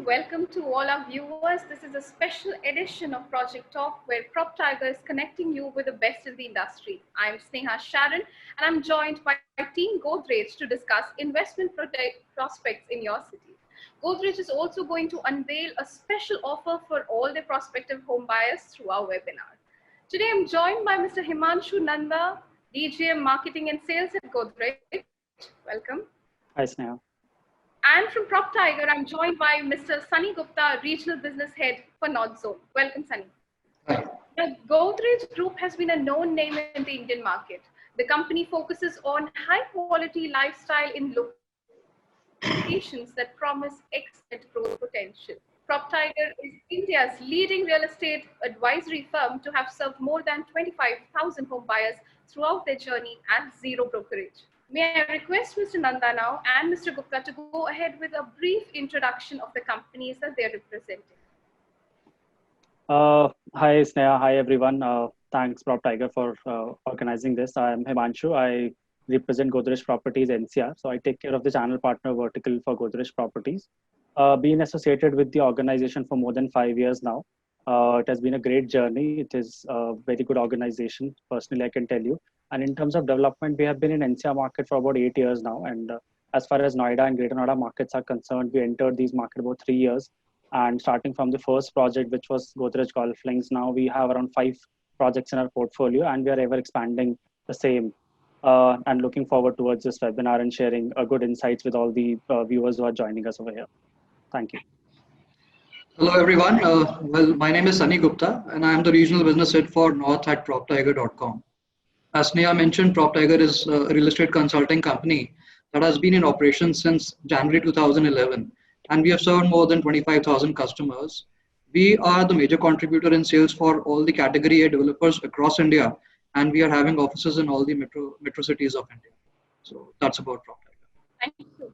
Welcome to all our viewers. This is a special edition of Project Talk where PropTiger is connecting you with the best in the industry. I'm Sneha Sharon and I'm joined by Team Godrej to discuss investment prospects in your city. Godrej is also going to unveil a special offer for all the prospective home buyers through our webinar. Today I'm joined by Mr. Himanshu Nanda, DGM Marketing and Sales at Godrej. Welcome. Hi, Sneha. And from PropTiger, I'm joined by Mr. Sunny Gupta, Regional Business Head for North Zone. Welcome, Sunny. Hi. The Godrej Group has been a known name in the Indian market. The company focuses on high-quality lifestyle in locations that promise excellent growth potential. PropTiger is India's leading real estate advisory firm to have served more than 25,000 home buyers throughout their journey at zero brokerage. May I request Mr. Nanda now and Mr. Gupta to go ahead with a brief introduction of the companies that they're representing. Hi, Sneha. Hi, everyone. Thanks, PropTiger, for organizing this. I'm Himanshu. I represent Godrej Properties NCR. So I take care of the channel partner vertical for Godrej Properties. Been associated with the organization for more than 5 years now. It has been a great journey. It is a very good organization. Personally, I can tell you. And in terms of development, we have been in NCR market for about 8 years now. And as far as Noida and Greater Noida markets are concerned, we entered these markets about 3 years. And starting from the first project, which was Godrej Golf Links, now we have around 5 projects in our portfolio, and we are ever expanding the same. And looking forward towards this webinar and sharing good insights with all the viewers who are joining us over here. Thank you. Hello, everyone. My name is Sunny Gupta, and I am the Regional Business Head for North at PropTiger.com. As Sneha mentioned, PropTiger is a real estate consulting company that has been in operation since January 2011, and we have served more than 25,000 customers. We are the major contributor in sales for all the category A developers across India, and we are having offices in all the metro cities of India. So that's about PropTiger. Thank you.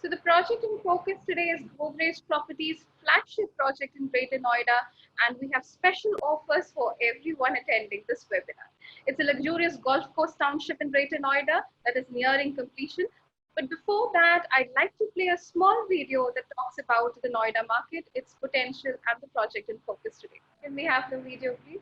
So the project in focus today is Godrej Properties' flagship project in Greater Noida, and we have special offers for everyone attending this webinar. It's a luxurious golf course township in Greater Noida that is nearing completion. But before that, I'd like to play a small video that talks about the Noida market, its potential, and the project in focus today. Can we have the video, please?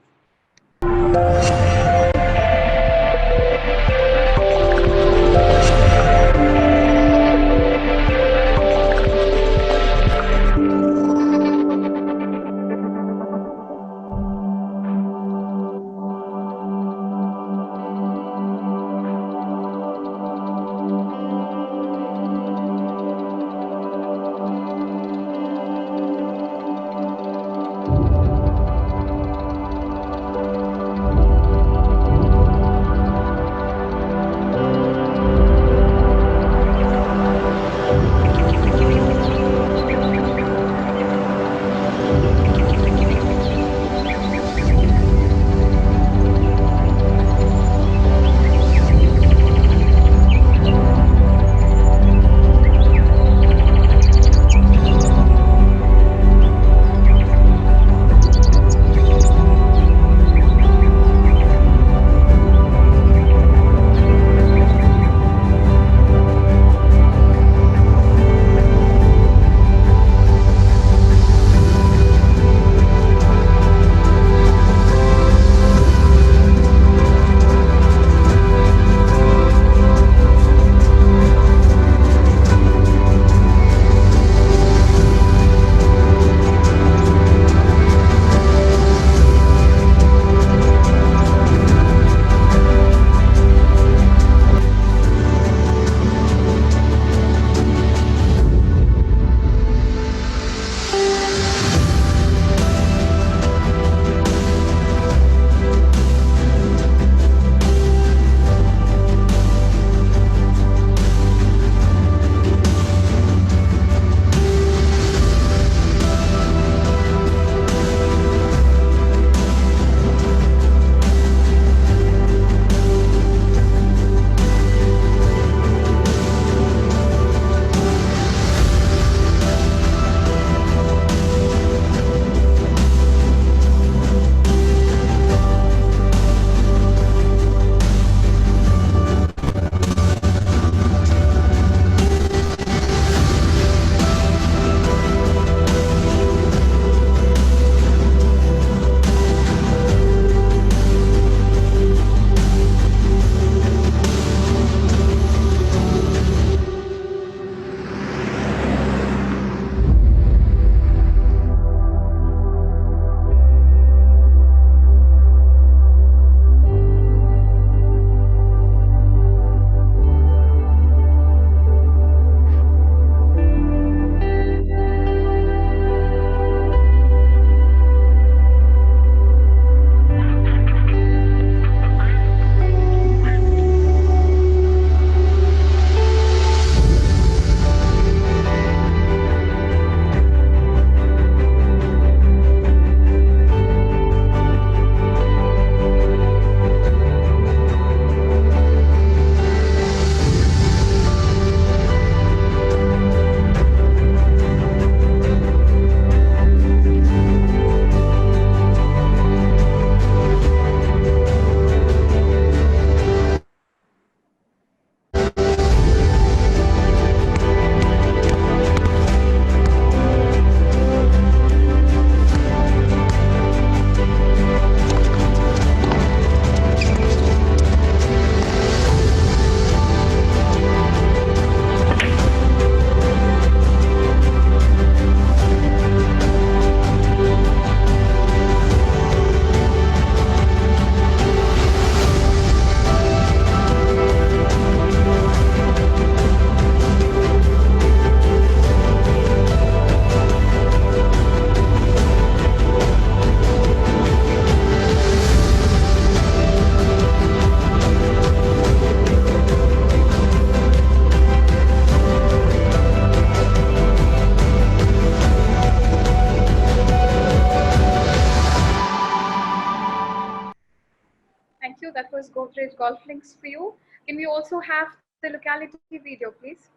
Godrej golf links for you. Can we also have the locality video, please?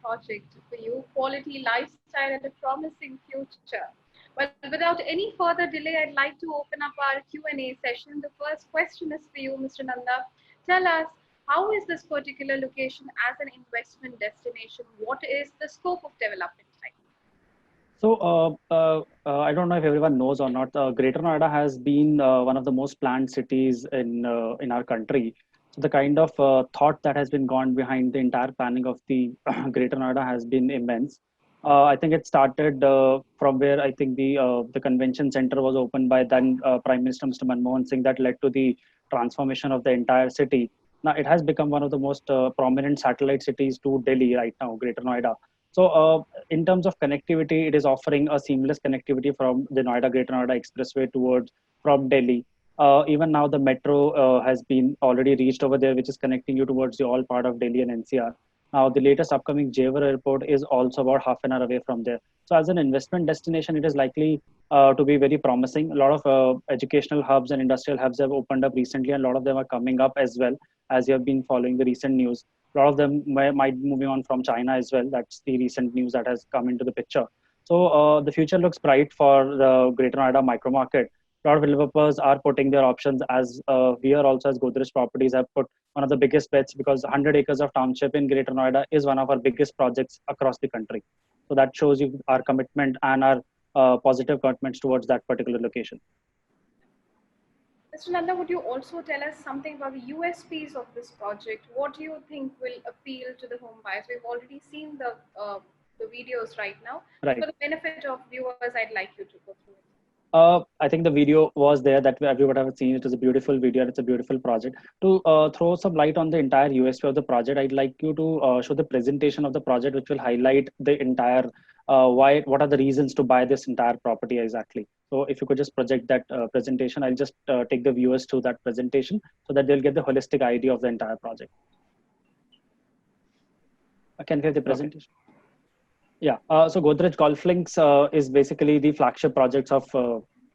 Project for you, quality lifestyle and a promising future. Well, without any further delay, I'd like to open up our Q&A session. The first question is for you, Mr. Nanda. Tell us, how is this particular location as an investment destination? What is the scope of development like? I don't know if everyone knows or not. Greater Noida has been one of the most planned cities in our country. So the kind of thought that has been gone behind the entire planning of the Greater Noida has been immense. I think it started from where I think the convention center was opened by then Prime Minister Mr. Manmohan Singh, that led to the transformation of the entire city. Now it has become one of the most prominent satellite cities to Delhi right now, Greater Noida. So in terms of connectivity, it is offering a seamless connectivity from the Noida Greater Noida Expressway towards from Delhi. Even now, the metro has been already reached over there, which is connecting you towards the all part of Delhi and NCR. Now, the latest upcoming Jewar airport is also about half an hour away from there. So, as an investment destination, it is likely to be very promising. A lot of educational hubs and industrial hubs have opened up recently, and a lot of them are coming up as well, as you have been following the recent news. A lot of them might be moving on from China as well. That's the recent news that has come into the picture. So the future looks bright for the Greater Noida micro market. A lot of developers are putting their options, as we are also as Godrej Properties have put one of the biggest bets, because 100 acres of township in Greater Noida is one of our biggest projects across the country. So that shows you our commitment and our positive commitments towards that particular location. Mr. Nanda, would you also tell us something about the USPs of this project? What do you think will appeal to the home buyers? We've already seen the videos right now. Right. For the benefit of viewers, I'd like you to go through it. I think the video was there that everyone have seen. It is a beautiful video and it's a beautiful project. To throw some light on the entire USP of the project, I'd like you to show the presentation of the project, which will highlight the entire what are the reasons to buy this entire property exactly. So if you could just project that presentation, I'll just take the viewers to that presentation so that they'll get the holistic idea of the entire project. Can we have the presentation? Okay. Yeah, so Godrej Golf Links is basically the flagship projects of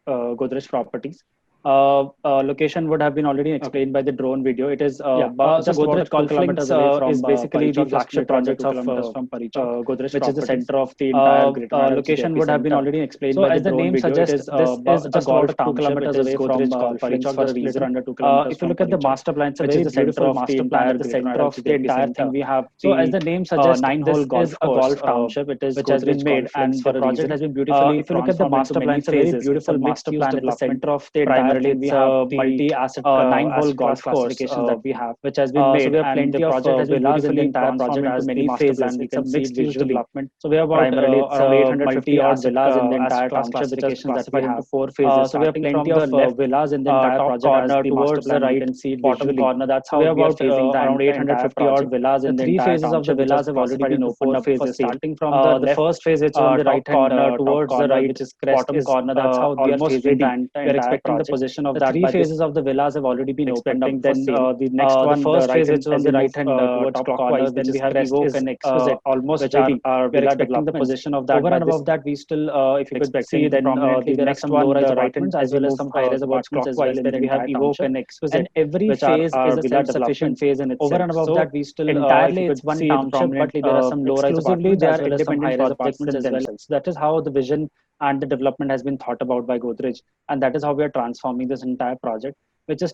Godrej Properties. Location would have been already explained by the drone video. It is so Godrej Golf Links is basically the flagship projects of Godrej, which is the center of the entire Greater Noida. Location would have been already explained by the drone video. It is this is just about 2 kilometers away from Parichok, just little under 2 kilometers. If you look at the master plan, it's a very beautiful master plan at the center of the entire thing. We have so as the name suggests, 9-hole golf golf township. It is which has been made, and the project has been beautifully. If you look at the master plan, it's a very beautiful master plan at the center of the entire. We have multi-asset 9-hole golf classifications that we have, which has been made. So we have plenty of villas in the entire project as many phases. It's a mixed-use development. So we have about around 850 odd villas in the entire township, which is classified into 4 phases. So we have plenty of villas in the entire project as the towards the right and see bottom corner. That's how we are facing around 850 odd villas in the entire phases of the villas have already been opened up for starting from the first phase, which is on the right corner towards the right, which is bottom corner. That's how we are facing the we're expecting the position of the 3 phases of the villas have already been opened up. Then the next one, the first phase, which is on the right hand towards clockwise. Then we have Evoke and Exquisite, almost ready. We're expecting the position of that. Over and above that, we still, if you could see, then the next one, the right hand, as well as some high-rise apartments as well. Then we have Evoke and Exquisite, and every phase is a self-sufficient phase in itself. Over and above that, we still entirely it's one township, but there are some low-rise apartments as well as some high-rise apartments as well. So that is how the vision and the development has been thought about by Godrej, and that is how we are transforming this entire project. Which is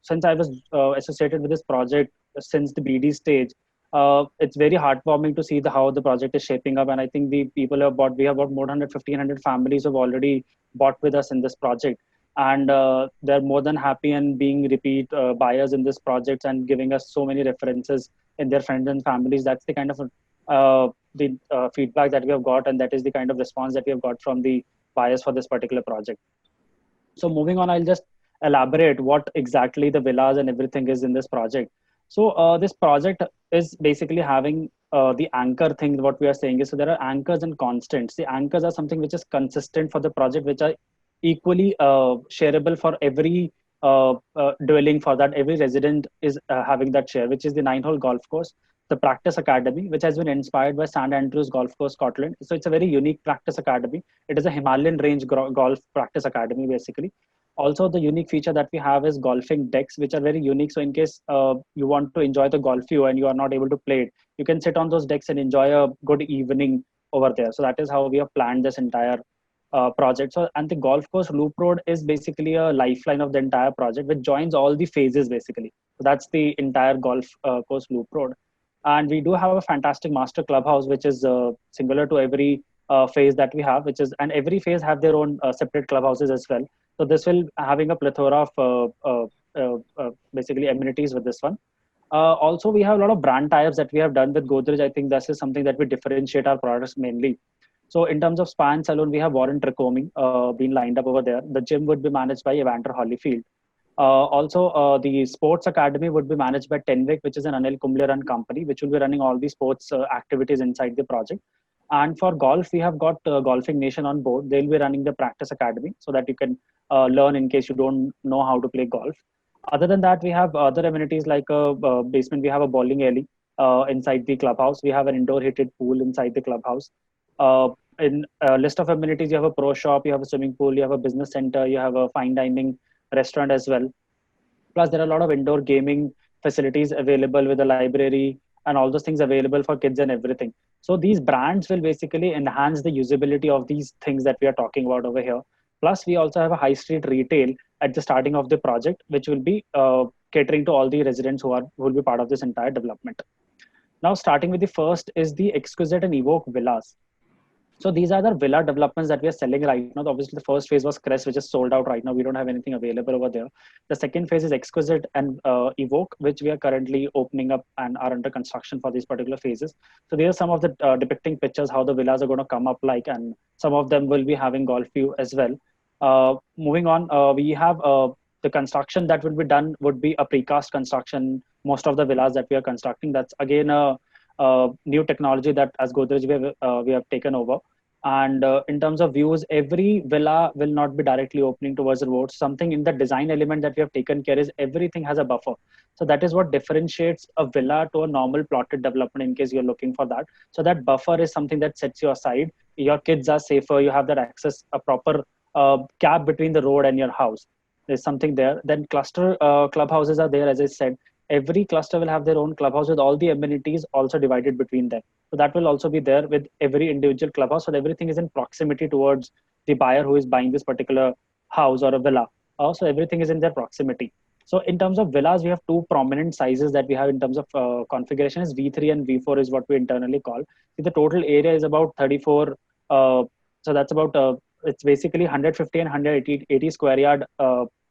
since I was associated with this project since the BD stage, it's very heartwarming to see how the project is shaping up. And I think the people have bought. We have about more than 1,500 families who have already bought with us in this project, and they're more than happy and being repeat buyers in this project and giving us so many references in their friends and families. That's the kind of the feedback that we have got, and that is the kind of response that we have got from the buyers for this particular project. So moving on, I'll just elaborate what exactly the villas and everything is in this project. So this project is basically having the anchor thing. What we are saying is, so there are anchors and constants. The anchors are something which is consistent for the project, which are equally shareable for every dwelling, for that every resident is having that share, which is the 9-hole golf course, the practice academy, which has been inspired by St Andrews Golf Course, Scotland. So it's a very unique practice academy. It is a Himalayan range golf practice academy basically. Also, the unique feature that we have is golfing decks, which are very unique. So in case you want to enjoy the golf view and you are not able to play it, you can sit on those decks and enjoy a good evening over there. So that is how we have planned this entire project. So, and the golf course loop road is basically a lifeline of the entire project, which joins all the phases basically. So that's the entire golf course loop road. And we do have a fantastic master clubhouse, which is similar to every phase that we have, which is, and every phase have their own separate clubhouses as well. So this will having a plethora of basically amenities with this one. Also, we have a lot of brand tie-ups that we have done with Godrej. I think this is something that we differentiate our products mainly. So in terms of spa and salon, we have Warren Tricomi being lined up over there. The gym would be managed by Evander Holyfield. Also, the sports academy would be managed by Tenwick, which is an Anil Kumble run company, which will be running all the sports activities inside the project. And for golf, we have got Golfing Nation on board. They'll be running the practice academy so that you can learn in case you don't know how to play golf. Other than that, we have other amenities like a basement. We have a bowling alley inside the clubhouse. We have an indoor heated pool inside the clubhouse. In a list of amenities, you have a pro shop, you have a swimming pool, you have a business center, you have a fine dining restaurant as well. Plus, there are a lot of indoor gaming facilities available with a library and all those things available for kids and everything. So these brands will basically enhance the usability of these things that we are talking about over here. Plus, we also have a high street retail at the starting of the project, which will be catering to all the residents who will be part of this entire development. Now, starting with the first is the Exquisite and Evoke villas. So these are the villa developments that we are selling right now. Obviously, the first phase was Crest, which is sold out right now. We don't have anything available over there. The second phase is Exquisite and Evoke, which we are currently opening up and are under construction for these particular phases. So these are some of the depicting pictures how the villas are going to come up like, and some of them will be having golf view as well. Moving on, we have the construction that will be done would be a precast construction. Most of the villas that we are constructing, that's again a new technology that as Godrej we have taken over. And in terms of views, every villa will not be directly opening towards the road. Something in the design element that we have taken care is everything has a buffer. So that is what differentiates a villa to a normal plotted development in case you're looking for that. So that buffer is something that sets you aside. Your kids are safer. You have that access, a proper gap between the road and your house. There's something there. Then cluster clubhouses are there, as I said. Every cluster will have their own clubhouse with all the amenities also divided between them. So that will also be there with every individual clubhouse. So everything is in proximity towards the buyer who is buying this particular house or a villa. So everything is in their proximity. So in terms of villas, we have two prominent sizes that we have in terms of configuration is V3 and V4 is what we internally call. See, the total area is about 34. So that's about, it's basically 150 and 180 square yard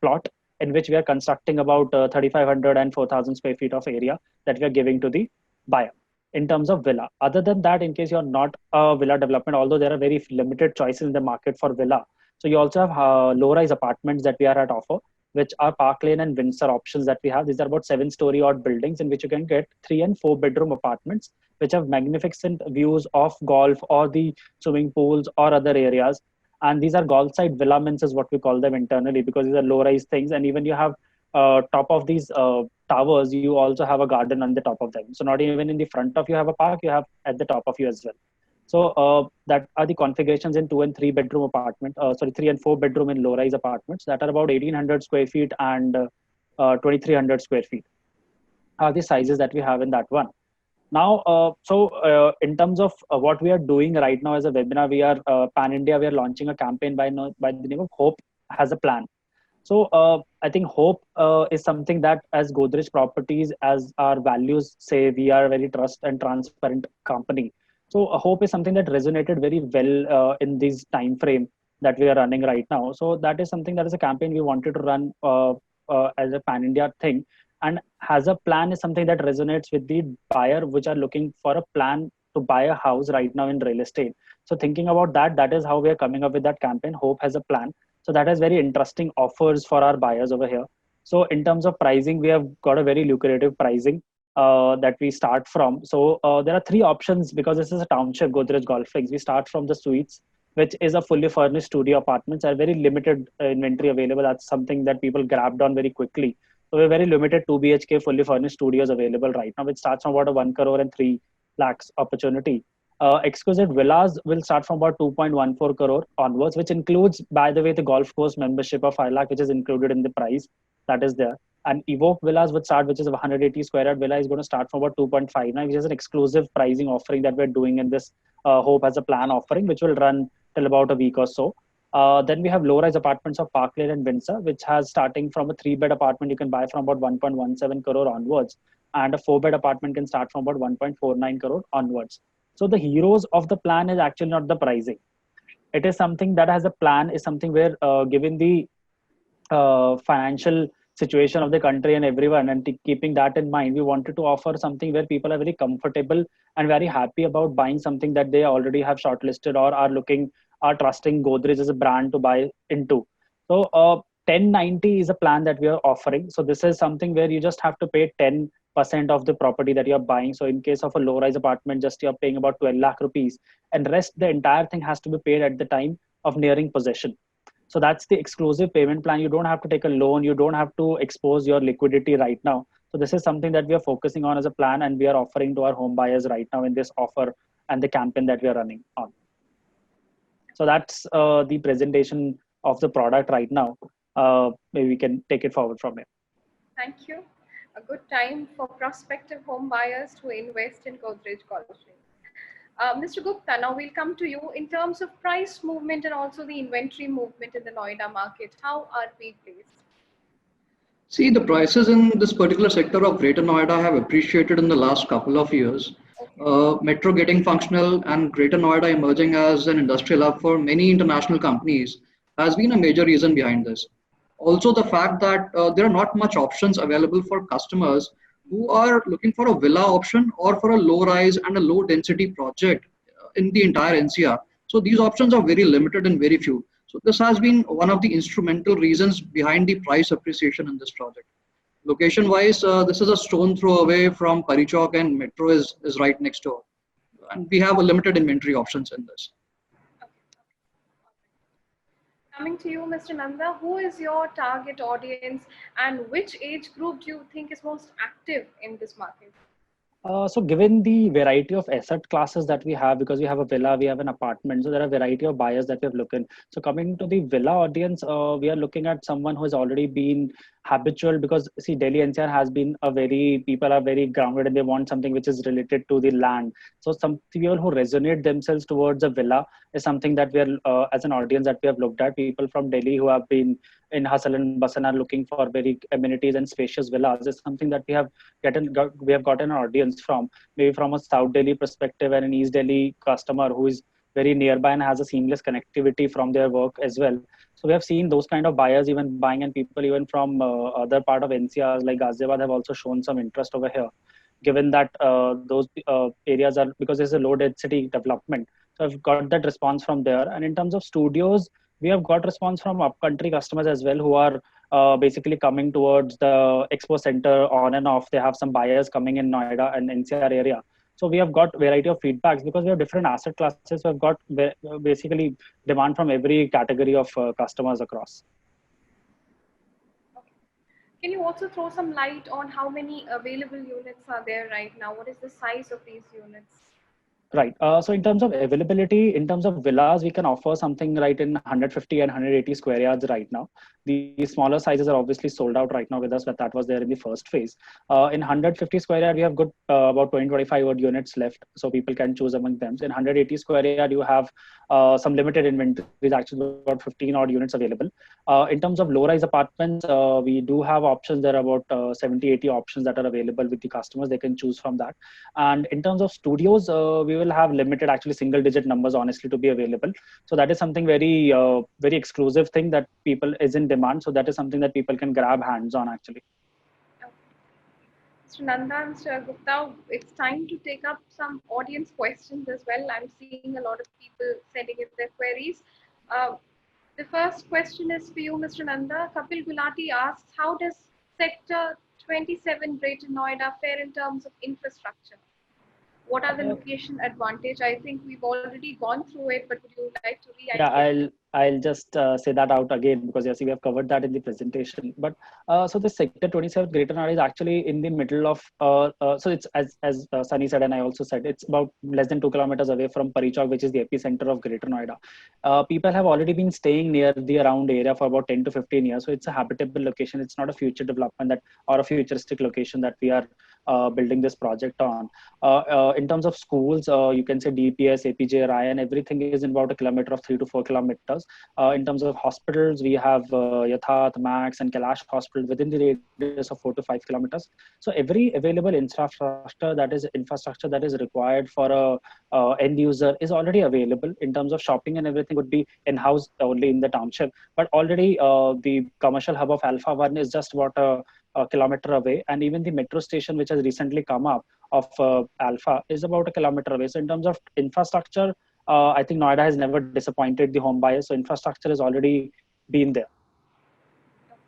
plot in which we are constructing about 3,500 and 4,000 square feet of area that we are giving to the buyer in terms of villa. Other than that, in case you're not a villa development, although there are very limited choices in the market for villa, so you also have low-rise apartments that we are at offer, which are Park Lane and Windsor options that we have. These are about 7-story odd buildings in which you can get 3 and 4 bedroom apartments, which have magnificent views of golf or the swimming pools or other areas. And these are golf side villaments is what we call them internally because these are low-rise things. And even you have top of these towers, you also have a garden on the top of them. So not even in the front of you have a park, you have at the top of you as well. So that are the configurations in 2 and 3 bedroom apartment. 3 and 4 bedroom in low-rise apartments that are about 1,800 square feet and 2,300 square feet are the sizes that we have in that one. Now, in terms of what we are doing right now as a webinar, we are Pan India. We are launching a campaign by the name of Hope Has a Plan. So I think hope is something that as Godrej Properties, as our values say, we are a very trust and transparent company. So hope is something that resonated very well in this time frame that we are running right now. So that is something that is a campaign we wanted to run as a pan India thing. And has a plan is something that resonates with the buyer, which are looking for a plan to buy a house right now in real estate. So thinking about that, that is how we are coming up with that campaign. Hope has a plan. So that has very interesting offers for our buyers over here. So in terms of pricing, we have got a very lucrative pricing that we start from. So there are 3 options because this is a township, Godrej Golf Links. We start from the suites, which is a fully furnished studio apartments. Are very limited inventory available. That's something that people grabbed on very quickly. So we're very limited 2 BHK fully furnished studios available right now, which starts from about a 1 crore and 3 lakhs opportunity. Exquisite villas will start from about 2.14 crore onwards, which includes, by the way, the golf course membership of 5 lakh, which is included in the price that is there. And Evoke villas would start, which is a 180 square yard villa, is going to start from about 2.59, which is an exclusive pricing offering that we're doing in this Hope as a plan offering, which will run till about a week or so. Then we have low-rise apartments of Park Lane and Windsor, which has starting from a 3-bed apartment you can buy from about 1.17 crore onwards, and a 4-bed apartment can start from about 1.49 crore onwards. So the heroes of the plan is actually not the pricing. It is something that has a plan, is something where given the financial situation of the country and everyone, and keeping that in mind, we wanted to offer something where people are very comfortable and very happy about buying something that they already have shortlisted or are trusting Godrej as a brand to buy into. So 1090 is a plan that we are offering. So this is something where you just have to pay 10% of the property that you're buying. So in case of a low-rise apartment, just you're paying about 12 lakh rupees, and rest the entire thing has to be paid at the time of nearing possession. So that's the exclusive payment plan. You don't have to take a loan. You don't have to expose your liquidity right now. So this is something that we are focusing on as a plan, and we are offering to our home buyers right now in this offer and the campaign that we are running on. So that's the presentation of the product right now. Maybe we can take it forward from here. Thank you. A good time for prospective home buyers to invest in Godrej Golf Links. Mr. Gupta, now we'll come to you. In terms of price movement and also the inventory movement in the Noida market, how are we placed? See, the prices in this particular sector of Greater Noida have appreciated in the last couple of years. Okay. Metro getting functional and Greater Noida emerging as an industrial hub for many international companies has been a major reason behind this. Also, the fact that there are not much options available for customers who are looking for a villa option or for a low rise and a low density project in the entire NCR. So these options are very limited and very few. So this has been one of the instrumental reasons behind the price appreciation in this project. Location wise, this is a stone throw away from Parichok and Metro is right next door. And we have a limited inventory options in this. Okay. Coming to you, Mr. Nanda, who is your target audience and which age group do you think is most active in this market? So given the variety of asset classes that we have, because we have a villa, we have an apartment, so there are a variety of buyers that we have looked in. So coming to the villa audience, we are looking at someone who has already been habitual, because see, Delhi NCR has been people are very grounded and they want something which is related to the land. So some people who resonate themselves towards a villa is something that we are, as an audience that we have looked at. People from Delhi who have been in hustle and bustle are looking for very amenities and spacious villas is something that we have gotten an audience from, maybe from a South Delhi perspective and an East Delhi customer who is very nearby and has a seamless connectivity from their work as well. So we have seen those kind of buyers even buying, and people even from other part of NCR like Ghaziabad have also shown some interest over here, given that those areas are, because there's a low density development. So I've got that response from there. And in terms of studios, we have got response from upcountry customers as well, who are basically coming towards the expo center on and off. They have some buyers coming in Noida and NCR area. So we have got variety of feedbacks because we have different asset classes. We have got basically demand from every category of customers across. Okay. Can you also throw some light on how many available units are there right now? What is the size of these units? Right. So in terms of availability, in terms of villas, we can offer something right in 150 and 180 square yards right now. The smaller sizes are obviously sold out right now with us, but that was there in the first phase. In 150 square yard, we have good about 20-25 odd units left, so people can choose among them. In 180 square yard, you have some limited inventories, actually about 15 odd units available. In terms of low-rise apartments, we do have options. There are about 70, 80 options that are available with the customers. They can choose from that. And in terms of studios, we will have limited, actually single digit numbers, honestly, to be available. So that is something very exclusive thing that people is in demand. So that is something that people can grab hands on, actually. Okay. Mr. Nanda and Mr. Gupta, it's time to take up some audience questions as well. I'm seeing a lot of people sending in their queries. Uh, the first question is for you, Mr. Nanda. Kapil Gulati asks, how does Sector 27 Greater Noida fare in terms of infrastructure? What are the location advantage? I think we've already gone through it, but would you like to Yeah, reiterate? I'll just say that out again, because yes, we have covered that in the presentation. But so the sector 27 Greater Noida is actually in the middle of so it's as Sunny said, and I also said, it's about less than 2 kilometers away from Parichok, which is the epicenter of Greater Noida. People have already been staying near the around area for about 10 to 15 years, so it's a habitable location. It's not a future development that, or a futuristic location that we are building this project on. In terms of schools, you can say DPS, APJ, Ryan, everything is in about a kilometer of 3 to 4 kilometers. In terms of hospitals, we have Yatharth, Max, and Kailash Hospital within the radius of 4 to 5 kilometers. So every available infrastructure that is required for a end user is already available. In terms of shopping and everything would be in-house only in the township. But already the commercial hub of Alpha 1 is just about a kilometer away, and even the metro station, which has recently come up of Alpha, is about a kilometer away. So in terms of infrastructure, I think Noida has never disappointed the home buyers. So infrastructure has already been there. Okay.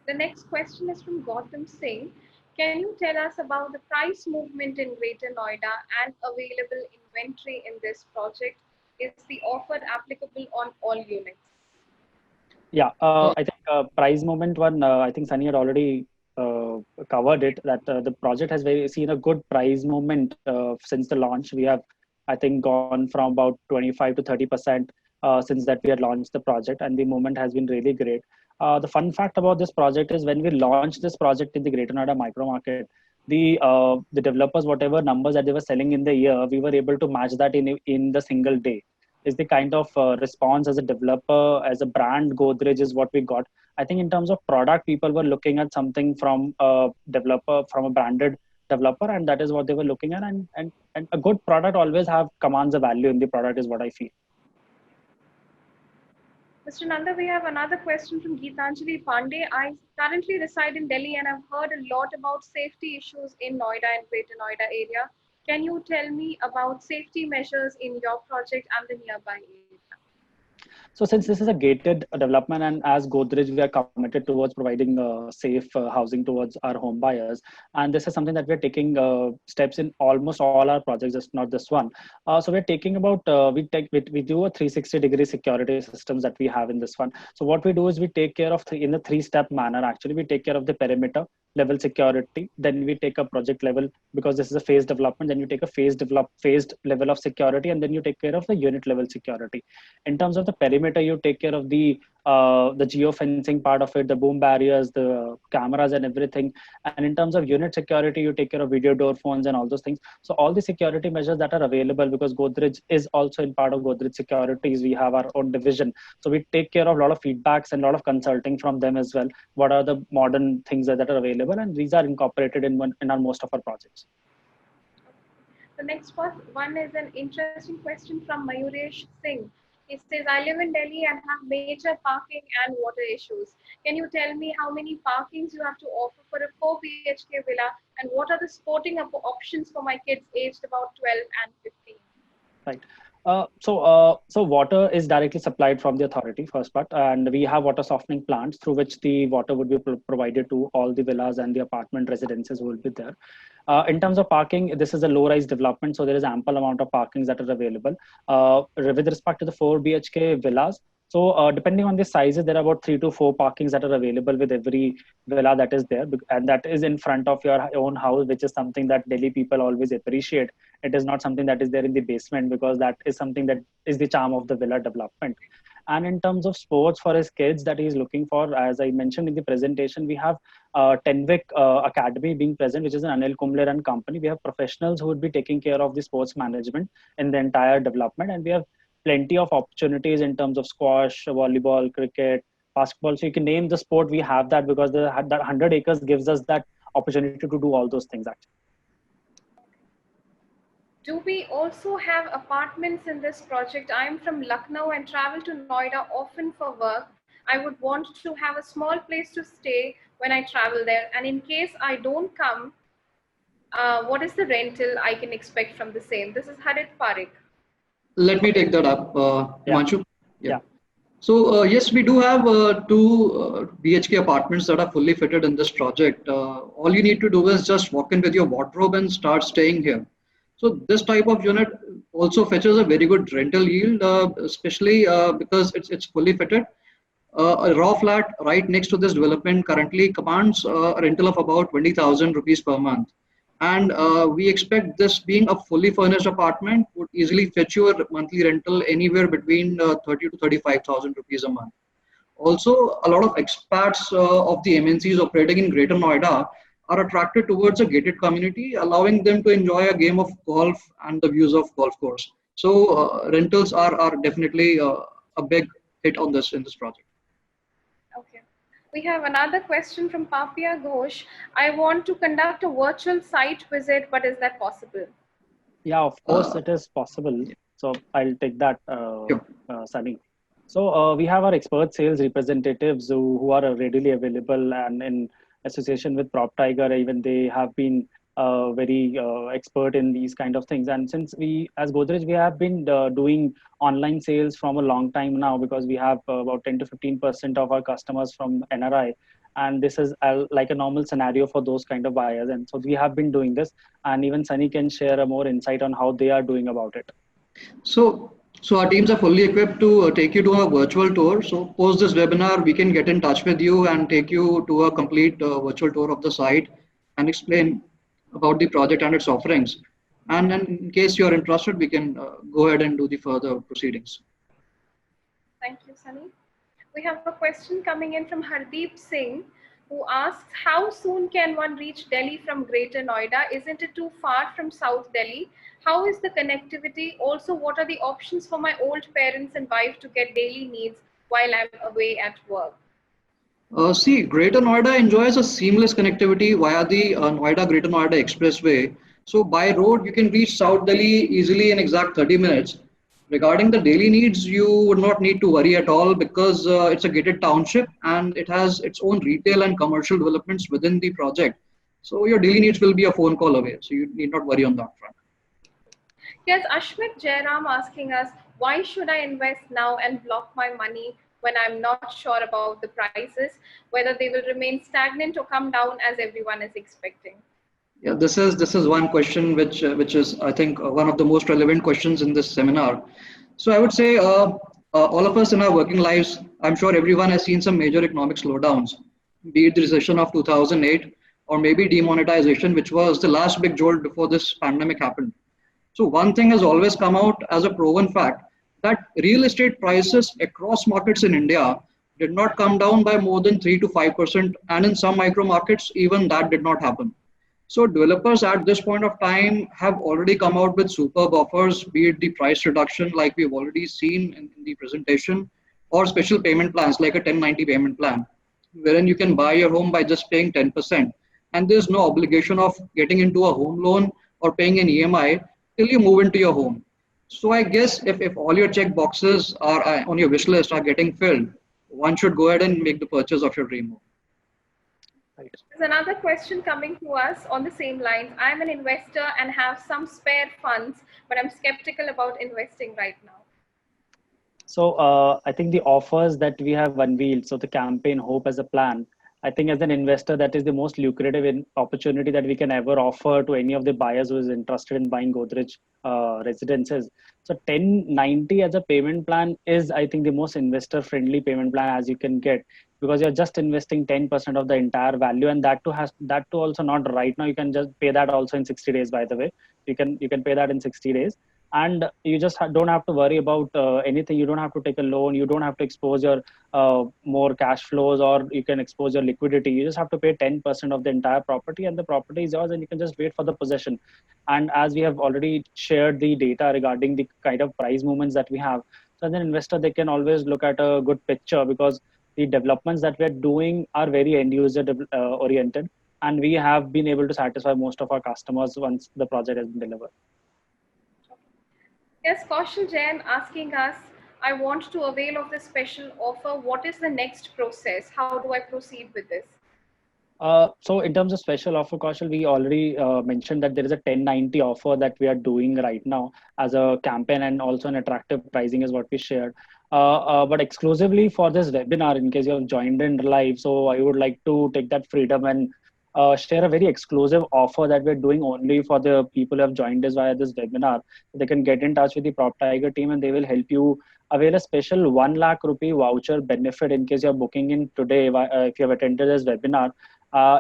The next question is from Gautam Singh. Can you tell us about the price movement in Greater Noida and available inventory in this project? Is the offer applicable on all units? Yeah, I think price movement one, I think Sunny had already covered it, that the project has seen a good price movement since the launch. We have, I think, gone from about 25 to 30% since that we had launched the project, and the movement has been really great. The fun fact about this project is when we launched this project in the Greater Noida micro market, the developers, whatever numbers that they were selling in the year, we were able to match that in the single day. Is the kind of response as a developer, as a brand, Godrej is what we got. I think in terms of product, people were looking at something from a developer, from a branded developer, and that is what they were looking at. And a good product always have commands a value in the product, is what I feel. Mr. Nanda, we have another question from Geetanjali Pandey. I currently reside in Delhi and I've heard a lot about safety issues in Noida and Greater Noida area. Can you tell me about safety measures in your project and the nearby area? So since this is a gated development, and as Godrej, we are committed towards providing safe housing towards our home buyers. And this is something that we're taking steps in almost all our projects, just not this one. So we're taking about, we do a 360-degree security systems that we have in this one. So what we do is we take care of in a three-step manner. Actually, we take care of the perimeter level security, then we take a project level, because this is a phased development, then you take a phased level of security, and then you take care of the unit level security. In terms of the perimeter, you take care of the geofencing part of it, the boom barriers, the cameras and everything. And in terms of unit security, you take care of video door phones and all those things. So all the security measures that are available, because Godrej is also in part of Godrej Securities, we have our own division. So we take care of a lot of feedbacks and a lot of consulting from them as well. What are the modern things that are available, and these are incorporated in our most of our projects. The next one is an interesting question from Mayuresh Singh. He says, I live in Delhi and have major parking and water issues. Can you tell me how many parkings you have to offer for a 4 BHK villa, and what are the sporting options for my kids aged about 12 and 15? Right. So water is directly supplied from the authority, first part, and we have water softening plants through which the water would be provided to all the villas and the apartment residences who will be there. In terms of parking, this is a low-rise development, so there is ample amount of parkings that are available. With respect to the 4 BHK villas, so depending on the sizes, there are about 3 to 4 parkings that are available with every villa that is there, and that is in front of your own house, which is something that Delhi people always appreciate. It is not something that is there in the basement, because that is something that is the charm of the villa development. And in terms of sports for his kids that he's looking for, as I mentioned in the presentation, we have Tenvik Academy being present, which is an Anil Kumble and company. We have professionals who would be taking care of the sports management in the entire development, and we have plenty of opportunities in terms of squash, volleyball, cricket, basketball. So you can name the sport, we have that, because that 100 acres gives us that opportunity to do all those things actually. Do we also have apartments in this project? I am from Lucknow and travel to Noida often for work. I would want to have a small place to stay when I travel there. And in case I don't come, what is the rental I can expect from the same? This is Harit Parekh. Let me take that up, Yeah. Himanshu. Yeah. So yes, we do have two BHK apartments that are fully fitted in this project. All you need to do is just walk in with your wardrobe and start staying here. So this type of unit also fetches a very good rental yield, especially because it's fully fitted. A raw flat right next to this development currently commands a rental of about 20,000 rupees per month. And we expect this being a fully furnished apartment would easily fetch you a monthly rental anywhere between 30 to 35,000 rupees a month. Also, a lot of expats of the MNCs operating in Greater Noida are attracted towards a gated community, allowing them to enjoy a game of golf and the views of golf course. So rentals are definitely a big hit on this in this project. Okay. We have another question from Papia Ghosh. I want to conduct a virtual site visit, but is that possible? Yeah, of course it is possible. So I'll take that, Sunny. So we have our expert sales representatives who are readily available, and in association with PropTiger, even they have been very expert in these kind of things. And since we, as Godrej, we have been doing online sales from a long time now, because we have about 10 to 15% of our customers from NRI. And this is like a normal scenario for those kind of buyers. And so we have been doing this, and even Sunny can share a more insight on how they are doing about it. So our teams are fully equipped to take you to a virtual tour. So post this webinar, we can get in touch with you and take you to a complete virtual tour of the site and explain about the project and its offerings. And then in case you're interested, we can go ahead and do the further proceedings. Thank you, Sunny. We have a question coming in from Hardeep Singh. who asks, how soon can one reach Delhi from Greater Noida? Isn't it too far from South Delhi? How is the connectivity? Also, what are the options for my old parents and wife to get daily needs while I'm away at work? See, Greater Noida enjoys a seamless connectivity via the Noida Greater Noida Expressway. So by road, you can reach South Delhi easily in exact 30 minutes. Regarding the daily needs, you would not need to worry at all because it's a gated township and it has its own retail and commercial developments within the project. So your daily needs will be a phone call away. So you need not worry on that front. Yes, Ashmit Jairam asking us, why should I invest now and block my money when I'm not sure about the prices, whether they will remain stagnant or come down as everyone is expecting? Yeah, this is one question which is I think one of the most relevant questions in this seminar. So I would say all of us in our working lives, I'm sure everyone has seen some major economic slowdowns, be it the recession of 2008 or maybe demonetization, which was the last big jolt before this pandemic happened. So one thing has always come out as a proven fact that real estate prices across markets in India did not come down by more than 3 to 5%, and in some micro markets, even that did not happen. So developers at this point of time have already come out with superb offers, be it the price reduction like we've already seen in the presentation, or special payment plans like a 1090 payment plan, wherein you can buy your home by just paying 10%. And there's no obligation of getting into a home loan or paying an EMI till you move into your home. So I guess if all your check boxes are on your wish list are getting filled, one should go ahead and make the purchase of your dream home. Right. There's another question coming to us on the same lines. I'm an investor and have some spare funds, but I'm skeptical about investing right now. So I think the offers that we have unveiled, so the campaign Hope as a Plan, I think as an investor, that is the most lucrative opportunity that we can ever offer to any of the buyers who is interested in buying Godrej residences. So 1090 as a payment plan is, I think, the most investor friendly payment plan as you can get, because you're just investing 10% of the entire value, and that too also not right now. You can just pay that also in 60 days, by the way. You can pay that in 60 days, and you just don't have to worry about anything. You don't have to take a loan, you don't have to expose your more cash flows, or you can expose your liquidity. You just have to pay 10% of the entire property, and the property is yours, and you can just wait for the possession. And as we have already shared the data regarding the kind of price movements that we have, so as an investor they can always look at a good picture, because the developments that we're doing are very end user oriented, and we have been able to satisfy most of our customers once the project has been delivered. Yes, Kaushal Jain asking us, I want to avail of this special offer. What is the next process? How do I proceed with this? So in terms of special offer, Kaushal, we already mentioned that there is a 1090 offer that we are doing right now as a campaign, and also an attractive pricing is what we shared. But exclusively for this webinar, in case you have joined in live, so I would like to take that freedom and share a very exclusive offer that we're doing only for the people who have joined us via this webinar. They can get in touch with the PropTiger team, and they will help you avail a special 1 lakh rupee voucher benefit in case you're booking in today. If you have attended this webinar,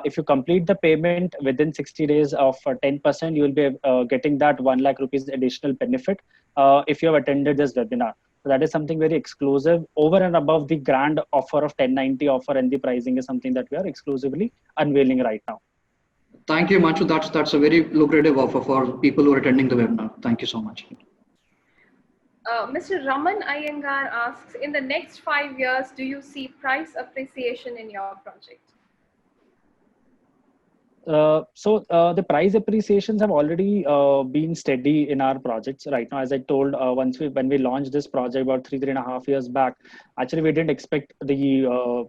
if you complete the payment within 60 days of 10%, you will be getting that 1 lakh rupees additional benefit if you have attended this webinar. So that is something very exclusive over and above the grand offer of 1090 offer, and the pricing is something that we are exclusively unveiling right now. Thank you, Manchu. That's a very lucrative offer for people who are attending the webinar. Thank you so much. Mr. Raman Iyengar asks, in the next 5 years, do you see price appreciation in your project? The price appreciations have already been steady in our projects right now. As I told, when we launched this project about three and a half years back, actually we didn't expect the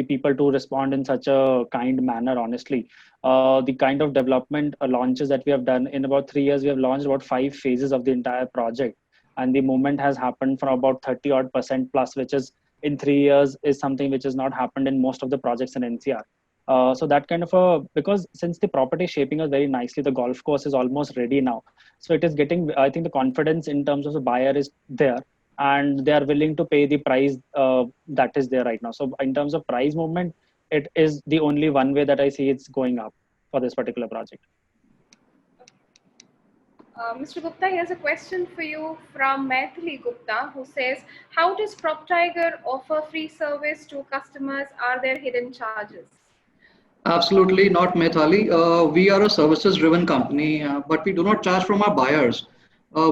people to respond in such a kind manner. Honestly, the kind of development launches that we have done in about 3 years, we have launched about 5 phases of the entire project, and the movement has happened from about 30 odd percent plus, which is in 3 years is something which has not happened in most of the projects in NCR. So that kind of because since the property is shaping us very nicely, the golf course is almost ready now. So it is getting, I think the confidence in terms of the buyer is there, and they are willing to pay the price that is there right now. So in terms of price movement, it is the only one way that I see it's going up for this particular project. Mr. Gupta, here's a question for you from Maithili Gupta, who says, how does PropTiger offer free service to customers? Are there hidden charges? Absolutely not, Methali. We are a services-driven company, but we do not charge from our buyers.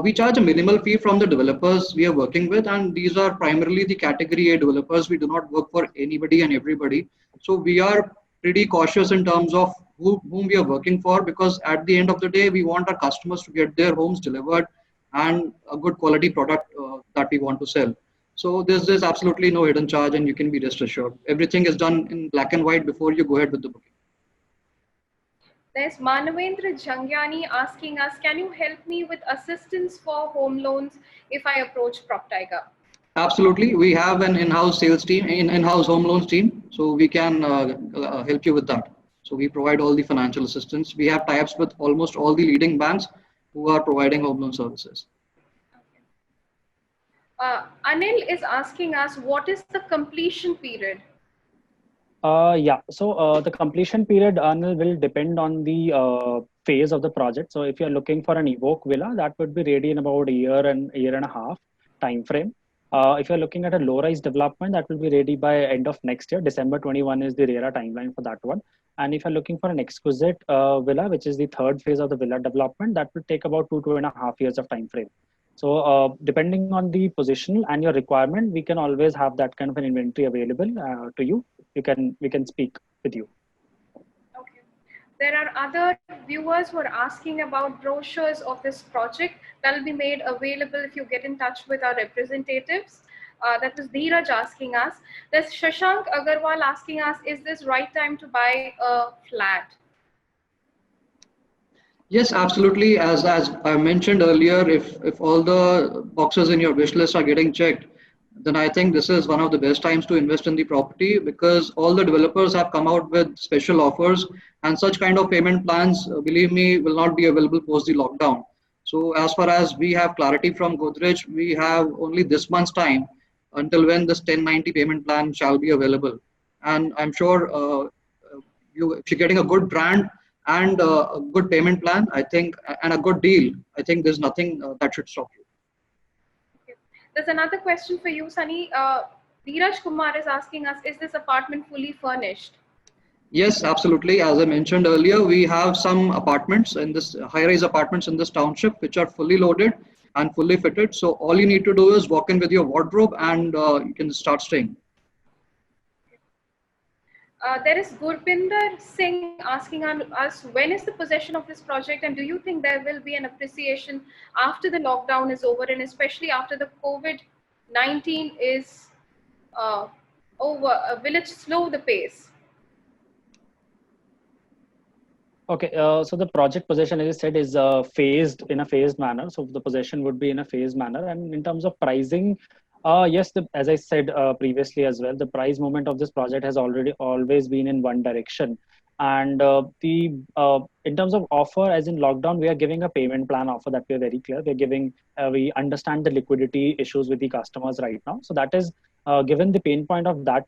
We charge a minimal fee from the developers we are working with, and these are primarily the category A developers. We do not work for anybody and everybody. So we are pretty cautious in terms of whom we are working for, because at the end of the day, we want our customers to get their homes delivered and a good quality product that we want to sell. So there's absolutely no hidden charge, and you can be rest assured. Everything is done in black and white before you go ahead with the booking. There's Manavendra Jangyani asking us, can you help me with assistance for home loans if I approach PropTiger? Absolutely. We have an in-house sales team, in-house home loans team, so we can help you with that. So we provide all the financial assistance. We have tie-ups with almost all the leading banks who are providing home loan services. Anil is asking us, what is the completion period? Yeah, so the completion period, Anil, will depend on the phase of the project. So if you're looking for an Evoke villa, that would be ready in about a year and a half time frame. If you're looking at a low-rise development, that will be ready by end of next year. December 21 is the RERA timeline for that one. And if you're looking for an exquisite villa, which is the third phase of the villa development, that will take about 2.5 years of time frame. So depending on the position and your requirement, we can always have that kind of an inventory available to you. We can speak with you. Okay. There are other viewers who are asking about brochures of this project that will be made available if you get in touch with our representatives. That was Dheeraj asking us. There's Shashank Agarwal asking us, is this right time to buy a flat? Yes, absolutely. As I mentioned earlier, if all the boxes in your wish list are getting checked, then I think this is one of the best times to invest in the property, because all the developers have come out with special offers, and such kind of payment plans, believe me, will not be available post the lockdown. So as far as we have clarity from Godrej, we have only this month's time until when this 1090 payment plan shall be available. And I'm sure if you're getting a good brand and a good payment plan, I think, and a good deal, I think there's nothing that should stop you. Okay. There's another question for you, Sunny. Dheeraj Kumar is asking us, is this apartment fully furnished? Yes, absolutely. As I mentioned earlier, we have some apartments in this high-rise apartments in this township which are fully loaded and fully fitted. So all you need to do is walk in with your wardrobe and you can start staying. There is Gurbinder Singh asking us, when is the possession of this project, and do you think there will be an appreciation after the lockdown is over, and especially after the COVID-19 is over? Will it slow the pace? Okay, so the project possession, as I said, is phased in a phased manner. So the possession would be in a phased manner. And in terms of pricing, yes, as I said previously as well, the price movement of this project has already always been in one direction. And the in terms of offer, as in lockdown, we are giving a payment plan offer that we are very clear. We're giving, we understand the liquidity issues with the customers right now. So that is given the pain point of that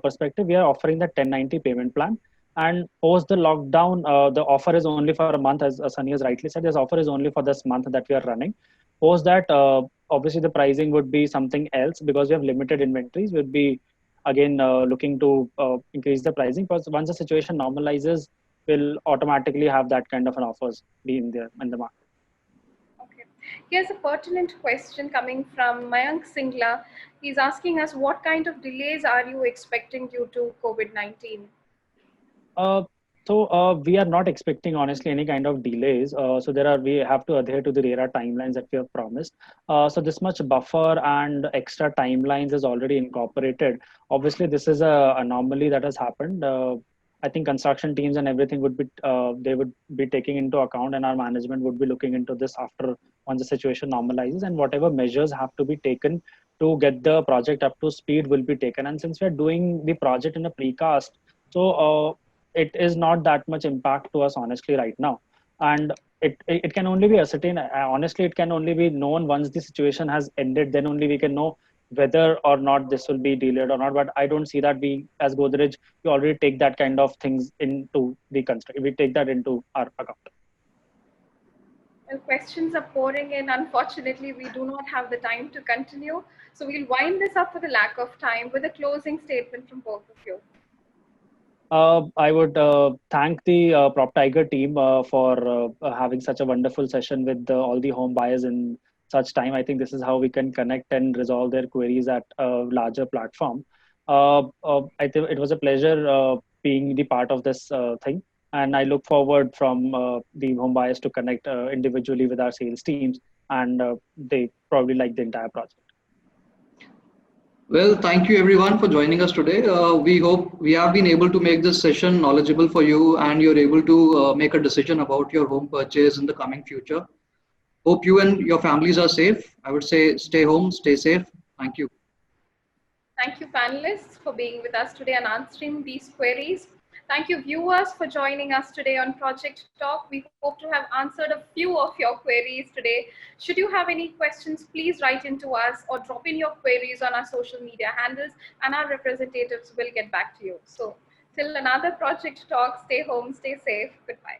perspective, we are offering the 1090 payment plan. And post the lockdown, the offer is only for a month, as Sunny has rightly said. This offer is only for this month that we are running. Post that, obviously the pricing would be something else, because we have limited inventories. We'll be again looking to increase the pricing. Because once the situation normalizes, we'll automatically have that kind of an offers be in there in the market. Okay. Here's a pertinent question coming from Mayank Singla. He's asking us, what kind of delays are you expecting due to COVID-19? Uh, we are not expecting honestly any kind of delays. So we have to adhere to the RERA timelines that we have promised. So this much buffer and extra timelines is already incorporated. Obviously, this is a anomaly that has happened. I think construction teams and everything would be they would be taking into account, and our management would be looking into this after once the situation normalizes, and whatever measures have to be taken to get the project up to speed will be taken. And since we are doing the project in a precast, so it is not that much impact to us honestly right now. And it can only be ascertained, honestly it can only be known once the situation has ended. Then only we can know whether or not this will be delayed or not. But I don't see that we as Godrej, we already take that kind of things into the construct, we take that into our account. Well, questions are pouring in. Unfortunately, we do not have the time to continue. So we'll wind this up for the lack of time with a closing statement from both of you. I would thank the PropTiger team for having such a wonderful session with all the home buyers in such time. I think this is how we can connect and resolve their queries at a larger platform. I think it was a pleasure being the part of this thing, and I look forward from the home buyers to connect individually with our sales teams, and they probably like the entire project. Well, thank you everyone for joining us today. We hope we have been able to make this session knowledgeable for you and you're able to make a decision about your home purchase in the coming future. Hope you and your families are safe. I would say stay home, stay safe. Thank you. Thank you, panelists, for being with us today and answering these queries. Thank you, viewers, for joining us today on Project Talk. We hope to have answered a few of your queries today. Should you have any questions, please write into us or drop in your queries on our social media handles, and our representatives will get back to you. So, till another Project Talk, stay home, stay safe. Goodbye.